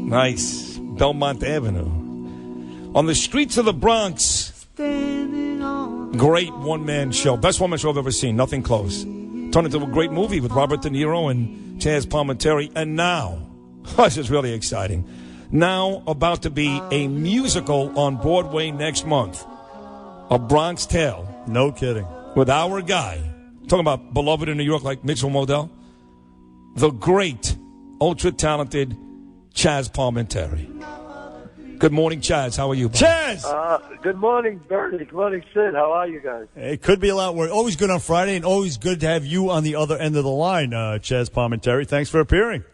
Nice. Belmont Avenue. On the streets of the Bronx, great one-man show. Best one-man show I've ever seen. Nothing close. Turned into a great movie with Robert De Niro and Chazz Palminteri. And now, this is really exciting. Now about to be a musical on Broadway next month. A Bronx Tale. No kidding. With our guy. Talking about beloved in New York like Mitchell Modell. The great, ultra-talented Chazz Palminteri. Good morning, Chazz. How are you, buddy? Chazz! Good morning, Bernie. Good morning, Sid. How are you guys? It could be a lot worse. Always good on Friday, and always good to have you on the other end of the line, Chazz Palminteri. Thanks for appearing.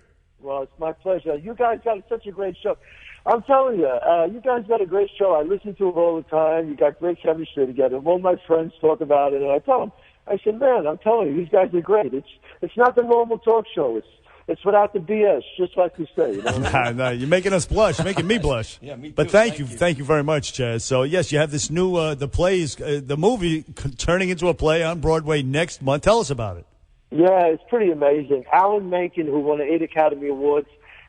Well, it's my pleasure. You guys got such a great show. I'm telling you, you guys got a great show. I listen to it all the time. You got great chemistry together. All my friends talk about it, and I tell them, I said, man, I'm telling you, these guys are great. It's not the normal talk show. It's without the BS, just like you say. You know? No, you're making us blush. You're making me blush. Yeah, me too. But thank you very much, Chazz. So yes, you have this new the movie turning into a play on Broadway next month. Tell us about it. Yeah, it's pretty amazing. Alan Menken, who won 8 Academy Awards,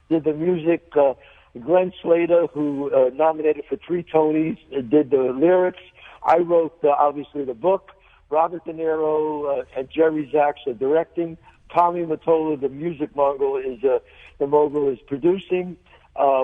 did the music. Glenn Slater, who nominated for 3 Tonys, did the lyrics. I wrote, obviously, the book. Robert De Niro and Jerry Zaks are directing. Tommy Mottola, the music mogul, is producing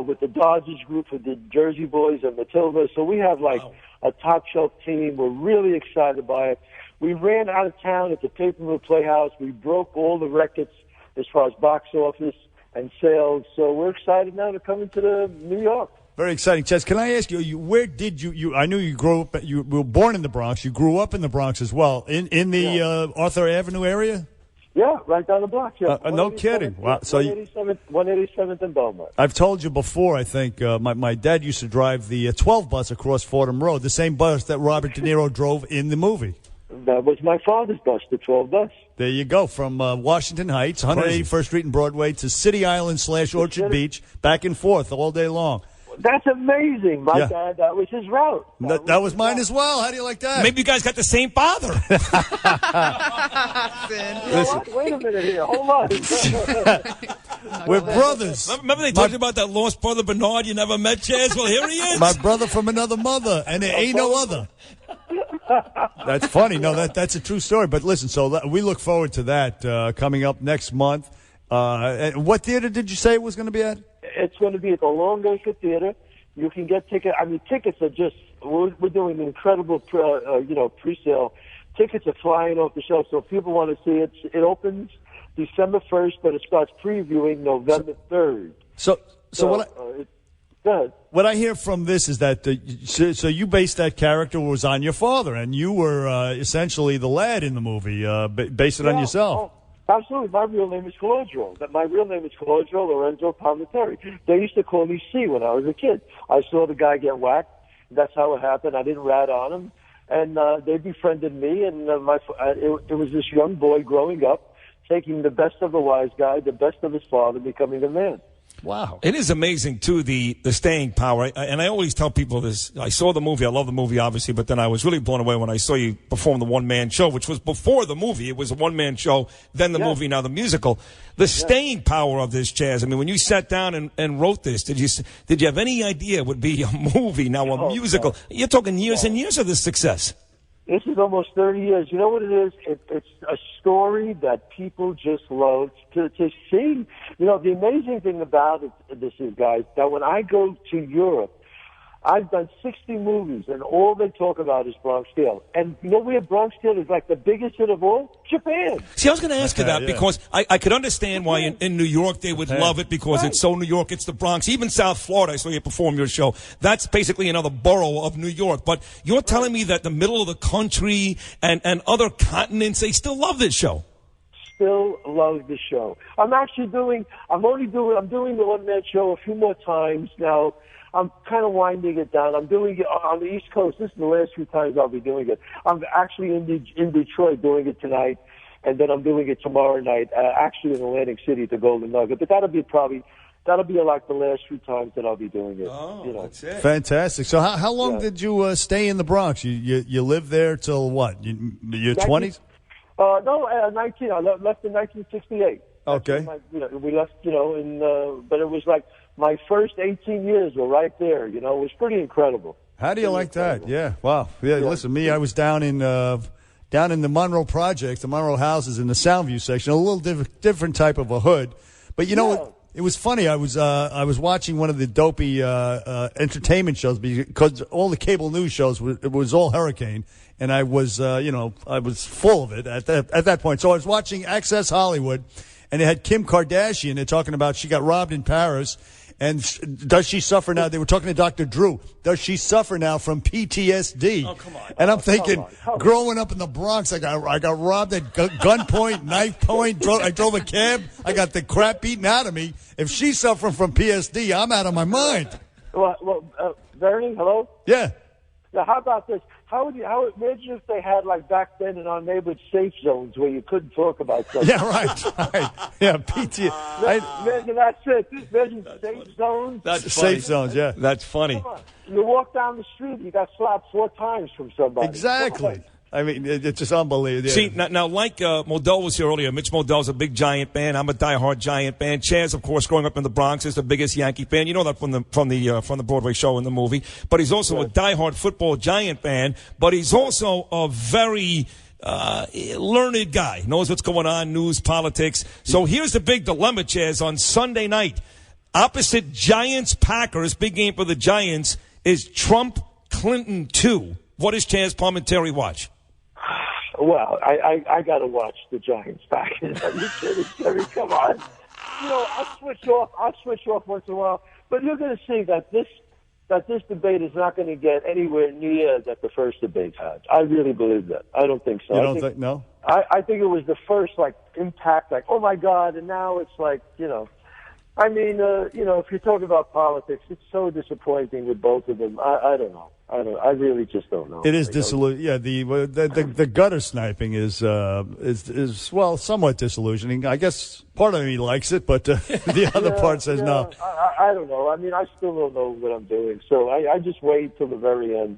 with the Dodgers group with the Jersey Boys and Matilda. So we have a top shelf team. We're really excited by it. We ran out of town at the Paper Mill Playhouse. We broke all the records as far as box office and sales. So we're excited now to come into New York. Very exciting. Chazz, can I ask you, where did you I knew you grew up, you were born in the Bronx. You grew up in the Bronx as well. In the Arthur Avenue area? Yeah, right down the block. Yeah. No kidding. Wow. So 187th and Belmont. I've told you before, I think, my dad used to drive the 12 bus across Fordham Road, the same bus that Robert De Niro drove in the movie. That was my father's bus, the 12 bus. There you go. From Washington Heights, 181st Street and Broadway, to City Island / Orchard Beach, back and forth all day long. That's amazing. My dad, that was his route. That was mine as well. How do you like that? Maybe you guys got the same father. Listen. Wait a minute here. Hold on. We're brothers. Remember they talked about that lost brother Bernard you never met, Chazz? Well, here he is. My brother from another mother, and there ain't no other. That's funny. No, that's a true story. But listen, so we look forward to that coming up next month. What theater did you say it was going to be at? It's going to be at the Long Acre Theater. You can get tickets. I mean, tickets are just, we're doing an incredible, pre-sale. Tickets are flying off the shelf. So if people want to see it, it opens December 1st, but it starts previewing November 3rd. So what I hear from this is that, so you based that character was on your father, and you were essentially the lad in the movie, based it on yourself. Oh. Absolutely. My real name is Claudio. Lorenzo Palminteri. They used to call me C when I was a kid. I saw the guy get whacked. That's how it happened. I didn't rat on him. And they befriended me, and it was this young boy growing up, taking the best of the wise guy, the best of his father, becoming a man. Wow. It is amazing, too, the staying power. And I always tell people this. I saw the movie. I love the movie, obviously. But then I was really blown away when I saw you perform the one-man show, which was before the movie. It was a one-man show, then the movie, now the musical. The staying power of this, Chazz. I mean, when you sat down and wrote this, did you have any idea it would be a movie, now a musical? No. You're talking years and years of this success. This is almost 30 years. You know what it is? It's a story that people just love to see. You know, the amazing thing about this is, guys, that when I go to Europe, I've done 60 movies, and all they talk about is Bronx Tale. And you know where Bronx Tale is like the biggest hit of all? Japan. See, I was going to ask you that because I could understand why in New York they would love it because it's so New York, it's the Bronx. Even South Florida, I saw you perform your show. That's basically another borough of New York. But you're telling me that the middle of the country and other continents, they still love this show. Still love the show. I'm doing the one-man show a few more times now. I'm kind of winding it down. I'm doing it on the East Coast. This is the last few times I'll be doing it. I'm actually in Detroit doing it tonight, and then I'm doing it tomorrow night, actually in Atlantic City at the Golden Nugget. But that'll be like the last few times that I'll be doing it. Oh, that's it. Fantastic. So how long did you stay in the Bronx? You lived there till what? Your 20s? No, 19. I left in 1968. Okay. We left, but it was like my first 18 years were right there. It was pretty incredible. How do you like that? Yeah. Wow. Yeah. Listen, I was down in the Monroe Project, the Monroe houses in the Soundview section, a little different type of a hood. But it was funny. I was watching one of the dopey entertainment shows because all the cable news shows it was all hurricane, and I was I was full of it at that point. So I was watching Access Hollywood, and they had Kim Kardashian. They're talking about she got robbed in Paris. And does she suffer now? They were talking to Dr. Drew. Does she suffer now from PTSD? Oh, come on. And I'm thinking, growing up in the Bronx, I got robbed at gunpoint, knife point. I drove a cab. I got the crap beaten out of me. If she's suffering from PSD, I'm out of my mind. Well, Bernie, hello? Yeah. Now, how about this? Imagine if they had, like back then in our neighborhood, safe zones where you couldn't talk about something. Yeah, right. Yeah, PT. Imagine that's it. Imagine safe zones. That's safe zones, yeah. That's funny. Come on. You walk down the street, you got slapped 4 times from somebody. Exactly. I mean, it's just unbelievable. Yeah. See, now like Modell was here earlier. Mitch Modell's a big Giant fan. I'm a diehard Giant fan. Chazz, of course, growing up in the Bronx, is the biggest Yankee fan. You know that from the Broadway show and the movie. But he's also a diehard football Giant fan. But he's also a very learned guy. Knows what's going on, news, politics. So here's the big dilemma, Chazz. On Sunday night, opposite Giants-Packers, big game for the Giants, is Trump-Clinton 2. What does Chazz Palminteri watch? Well, I got to watch the Giants back. Are you kidding, Jerry? Come on. I'll switch off once in a while. But you're going to see that this debate is not going to get anywhere near that the first debate had. I really believe that. I don't think so. You don't think? No? I think it was the first, impact, oh, my God, and now it's I mean, if you're talking about politics, it's so disappointing with both of them. I don't know. I really just don't know. It is disillusioning. Yeah, the gutter sniping is somewhat disillusioning. I guess part of me likes it, but the other part says no. I don't know. I mean, I still don't know what I'm doing, so I just wait till the very end.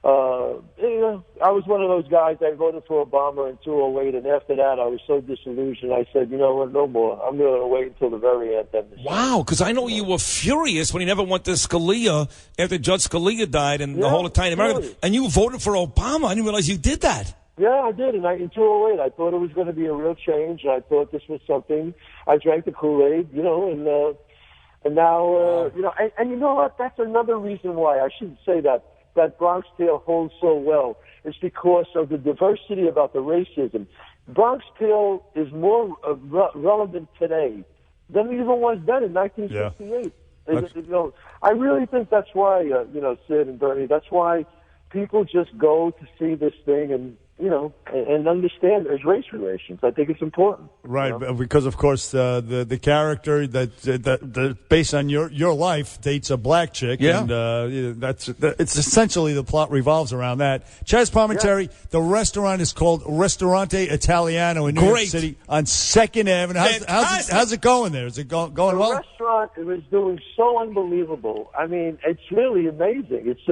I was one of those guys. I voted for Obama in 2008, and after that, I was so disillusioned. I said, you know what, no more. I'm going to wait until the very end. Wow, because I know you were furious when he never went to Scalia after Judge Scalia died and the whole Italian American. Really? And you voted for Obama. I didn't realize you did that. Yeah, I did. And in 2008, I thought it was going to be a real change. And I thought this was something. I drank the Kool-Aid, and now, and you know what? That's another reason why. I shouldn't say that Bronx Tale holds so well. It's because of the diversity about the racism. Bronx Tale is more relevant today than it even was then in 1968. Yeah. I really think that's why, Sid and Bernie, that's why people just go to see this thing and understand there's race relations. I think it's important. Right, because of course the character that based on your life dates a black chick, and it's essentially the plot revolves around that. Chazz Palminteri, the restaurant is called Ristorante Italiano in New York City on 2nd Avenue. How's it going there? Is it going well? The restaurant is doing so unbelievable. I mean, it's really amazing. It's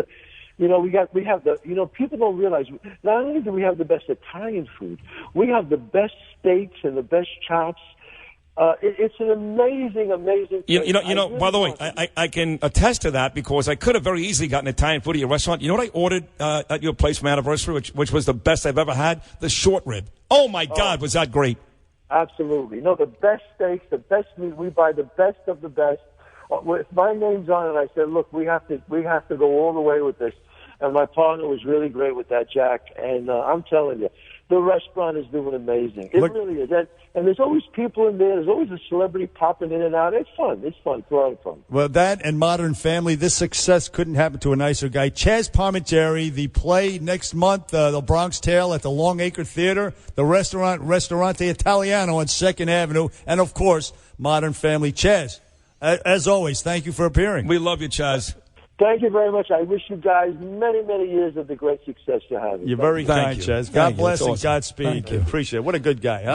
we have people don't realize, not only do we have the best Italian food, we have the best steaks and the best chops. It's an amazing place. By the way, I can attest to that because I could have very easily gotten Italian food at your restaurant. You know what I ordered at your place for my anniversary, which was the best I've ever had? The short rib. Oh, my God, was that great. Absolutely. The best steaks, the best meat. We buy the best of the best. With my name's on it, I said, look, we have to go all the way with this. And my partner was really great with that, Jack. And I'm telling you, the restaurant is doing amazing. It really is. And there's always people in there. There's always a celebrity popping in and out. It's fun. It's a lot of fun. Well, that and Modern Family, this success couldn't happen to a nicer guy. Chazz Palminteri, the play next month, The Bronx Tale at the Longacre Theater, the restaurant, Ristorante Italiano on 2nd Avenue, and, of course, Modern Family. Chazz, as always, thank you for appearing. We love you, Chazz. Thank you very much. I wish you guys many, many years of the great success you're having. You're very kind, Chazz. God bless and Godspeed. Appreciate it. What a good guy, huh?